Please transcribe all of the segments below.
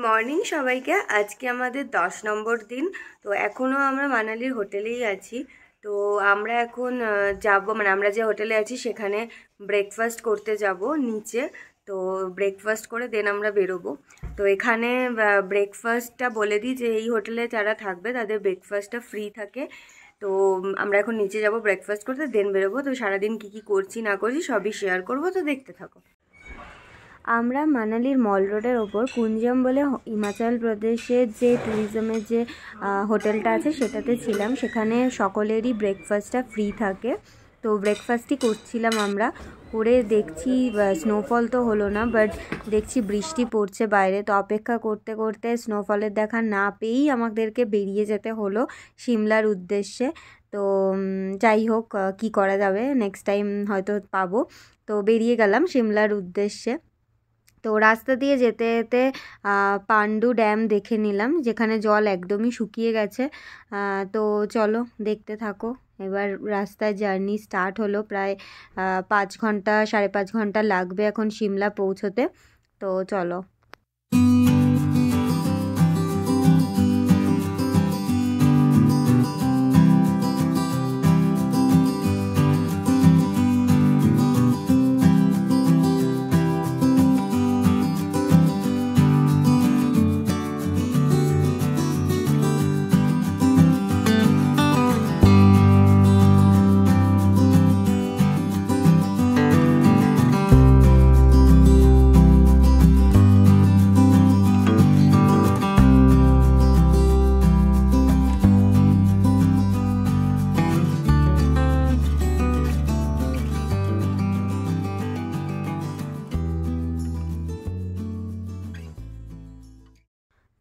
Morning সবাইকে। আজকে আমাদের 10 নম্বর দিন। তো এখনও আমরা মানালির হোটেলেই আছি। তো আমরা এখন যাব, মানে আমরা যে হোটেলে আছি সেখানে ব্রেকফাস্ট করতে যাব নিচে। তো ব্রেকফাস্ট করে দেন আমরা বেরোবো। তো এখানে ব্রেকফাস্টটা বলে দিই যে এই হোটেলে যারা থাকবে তাদের ব্রেকফাস্টটা ফ্রি থাকে। তো আমরা এখন নিচে যাব ব্রেকফাস্ট করতে, দেন বেরোবো। তো সারাদিন কী কী করছি না করছি সবই শেয়ার করবো, তো দেখতে থাকো। আমরা মানালির মল রোডের ওপর কুঞ্জম বলে হিমাচল প্রদেশের যে ট্যুরিজমের যে হোটেলটা আছে সেটাতে ছিলাম। সেখানে সকলেরই ব্রেকফাস্টটা ফ্রি থাকে। তো ব্রেকফাস্টই করছিলাম আমরা, করে দেখছি স্নোফল তো হলো না, বাট দেখছি বৃষ্টি পড়ছে বাইরে। তো অপেক্ষা করতে করতে স্নোফলের দেখা না পেয়েই আমাদেরকে বেরিয়ে যেতে হলো সিমলার উদ্দেশ্যে। তো যাই হোক, কি করা যাবে, নেক্সট টাইম হয়তো পাবো। তো বেরিয়ে গেলাম সিমলার উদ্দেশ্যে। তো রাস্তা দিয়ে যেতে যেতে পান্ডু ড্যাম দেখে নিলাম, যেখানে জল একদমই শুকিয়ে গেছে। তো চলো দেখতে থাকো। এবার রাস্তায় জার্নি স্টার্ট হলো। প্রায় 5 ঘন্টা 5.5 ঘন্টা লাগবে এখন সিমলা পৌঁছতে। তো চলো।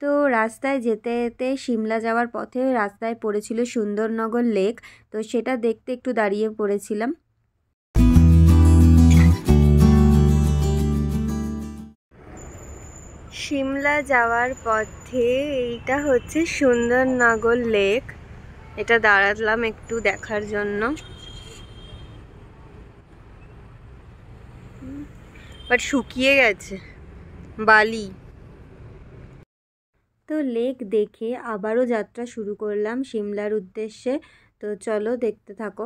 তো রাস্তায় যেতে যেতে সিমলা যাওয়ার পথে রাস্তায় পড়েছিল সুন্দরনগর লেক। তো সেটা দেখতে একটু দাঁড়িয়ে পড়েছিলাম। সিমলা যাওয়ার পথে এইটা হচ্ছে সুন্দরনগর লেক। এটা দাঁড়ালাম একটু দেখার জন্য, বাট শুকিয়ে গেছে বালি। তো লেক দেখে আবারও যাত্রা শুরু করলাম সিমলার উদ্দেশ্যে। তো চলো দেখতে থাকো।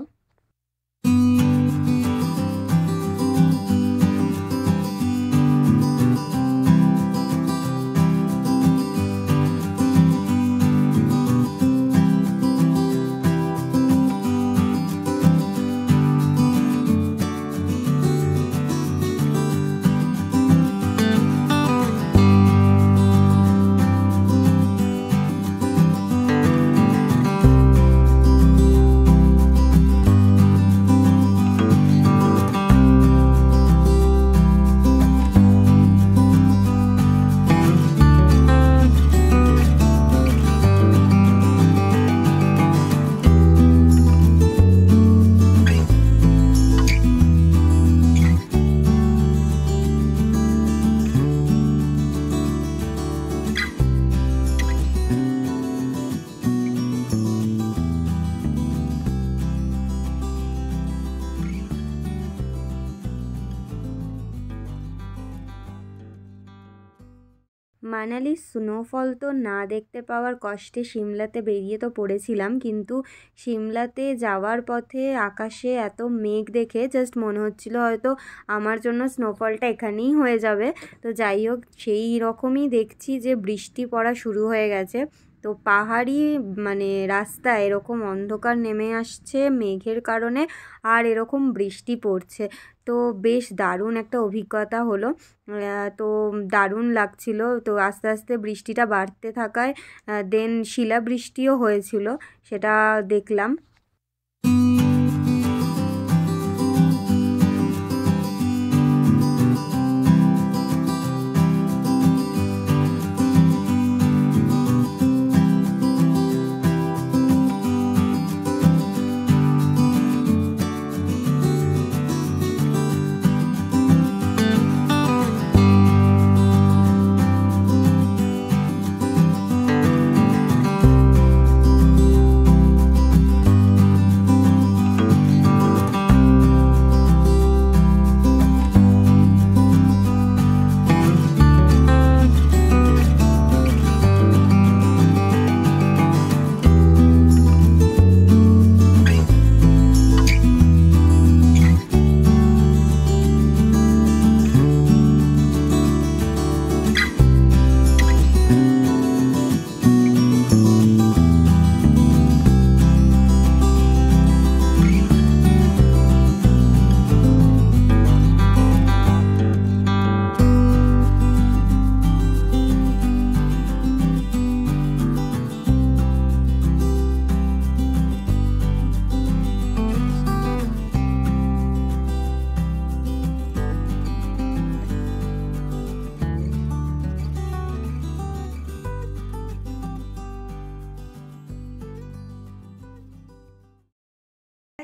মানালির স্নোফল তো না দেখতে পাওয়ার কষ্টে সিমলাতে বেরিয়ে তো পড়েছিলাম, কিন্তু সিমলাতে যাওয়ার পথে আকাশে এত মেঘ দেখে জাস্ট মনে হচ্ছিল হয়তো আমার জন্য স্নোফলটা এখানেই হয়ে যাবে। তো যাই হোক, সেই রকমই দেখছি যে বৃষ্টি পড়া শুরু হয়ে গেছে। তো পাহাড়ি মানে রাস্তা এরকম অন্ধকার নেমে আসছে মেঘের কারণে, আর এরকম বৃষ্টি পড়ছে। তো বেশ দারুণ একটা অভিজ্ঞতা হলো। তো দারুণ লাগছিল। তো আস্তে আস্তে বৃষ্টিটা বাড়তে থাকায় দেন শিলাবৃষ্টিও হয়েছিল, সেটা দেখলাম।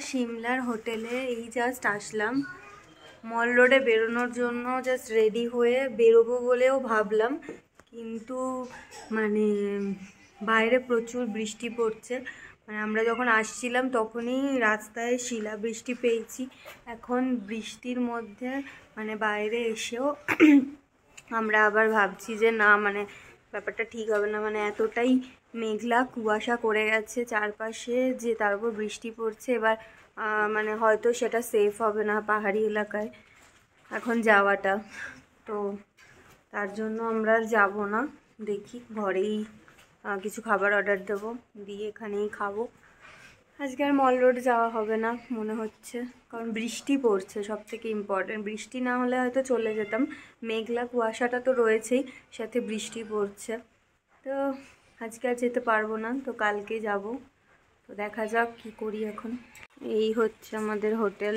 সিমলার হোটেলে এই জাস্ট আসলাম। মল রোডে বেরোনোর জন্য জাস্ট রেডি হয়ে বেরোবো বলেও ভাবলাম, কিন্তু মানে বাইরে প্রচুর বৃষ্টি পড়ছে। মানে আমরা যখন আসছিলাম তখনই রাস্তায় শিলাবৃষ্টি পেয়েছি। এখন বৃষ্টির মধ্যে মানে বাইরে এসেও আমরা আবার ভাবছি যে না, মানে ব্যাপারটা ঠিক হবে না। মানে এতটাই মেঘলা কুয়াশা করে গেছে চারপাশে যে তার উপর বৃষ্টি পড়ছে। এবার মানে হয়তো সেটা সেফ হবে না পাহাড়ি এলাকায় এখন যাওয়াটা। তো তার জন্য আমরা আর যাবো না, দেখি ঘরেই কিছু খাবার অর্ডার দেবো, দিয়ে এখানেই খাবো। আজকে আর মল রোড যাওয়া হবে না মনে হচ্ছে, কারণ বৃষ্টি পড়ছে। সব থেকে ইম্পর্টেন্ট, বৃষ্টি না হলে হয়তো চলে যেতাম। মেঘলা কুয়াশাটা তো রয়েছেই, সাথে বৃষ্টি পড়ছে। তো আজকে আর যেতে পারবো না, তো কালকে যাব। তো দেখা যাক কি করি এখন। এই হচ্ছে আমাদের হোটেল।